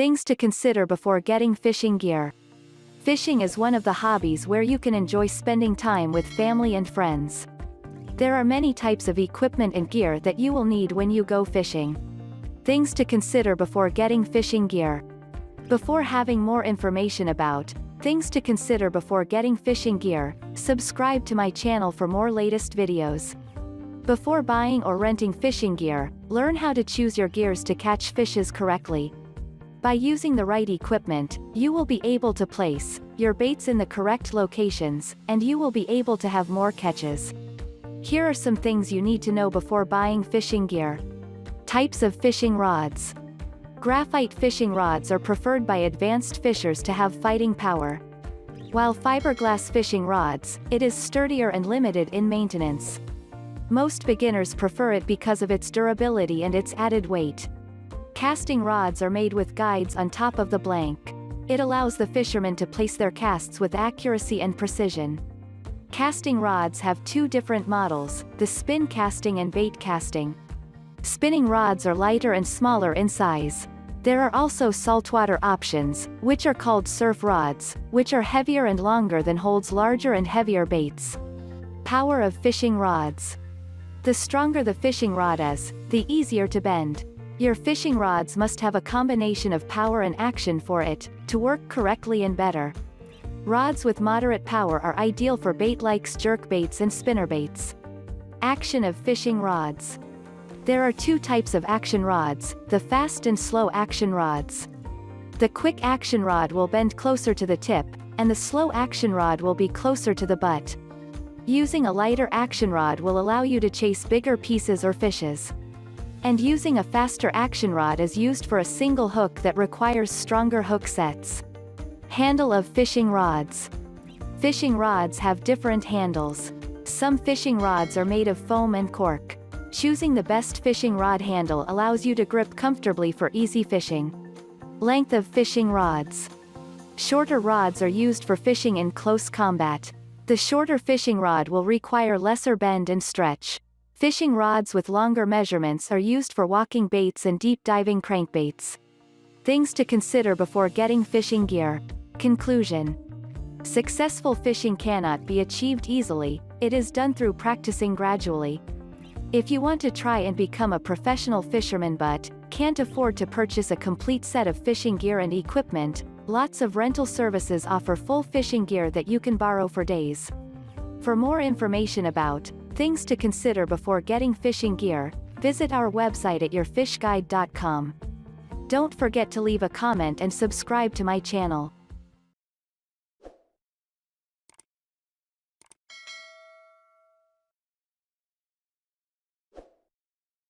Things to consider before getting fishing gear. Fishing is one of the hobbies where you can enjoy spending time with family and friends. There are many types of equipment and gear that you will need when you go fishing. Things to consider before getting fishing gear. Before having more information about things to consider before getting fishing gear, subscribe to my channel for more latest videos. Before buying or renting fishing gear, learn how to choose your gears to catch fishes correctly. By using the right equipment, you will be able to place your baits in the correct locations, and you will be able to have more catches. Here are some things you need to know before buying fishing gear. Types of fishing rods. Graphite fishing rods are preferred by advanced fishers to have fighting power. While fiberglass fishing rods, it is sturdier and limited in maintenance. Most beginners prefer it because of its durability and its added weight. Casting rods are made with guides on top of the blank. It allows the fishermen to place their casts with accuracy and precision. Casting rods have two different models, the spin casting and bait casting. Spinning rods are lighter and smaller in size. There are also saltwater options, which are called surf rods, which are heavier and longer than holds larger and heavier baits. Power of fishing rods. The stronger the fishing rod is, the easier to bend. Your fishing rods must have a combination of power and action for it to work correctly and better. Rods with moderate power are ideal for bait like jerk baits and spinner baits. Action of fishing rods. There are two types of action rods, the fast and slow action rods. The quick action rod will bend closer to the tip, and the slow action rod will be closer to the butt. Using a lighter action rod will allow you to chase bigger pieces or fishes. And using a faster action rod is used for a single hook that requires stronger hook sets. Handle of fishing rods. Fishing rods have different handles. Some fishing rods are made of foam and cork. Choosing the best fishing rod handle allows you to grip comfortably for easy fishing. Length of fishing rods. Shorter rods are used for fishing in close combat. The shorter fishing rod will require lesser bend and stretch. Fishing rods with longer measurements are used for walking baits and deep diving crankbaits. Things to consider before getting fishing gear. Conclusion. Successful fishing cannot be achieved easily, it is done through practicing gradually. If you want to try and become a professional fisherman but can't afford to purchase a complete set of fishing gear and equipment, lots of rental services offer full fishing gear that you can borrow for days. For more information about things to consider before getting fishing gear, visit our website at yourfishguide.com. Don't forget to leave a comment and subscribe to my channel.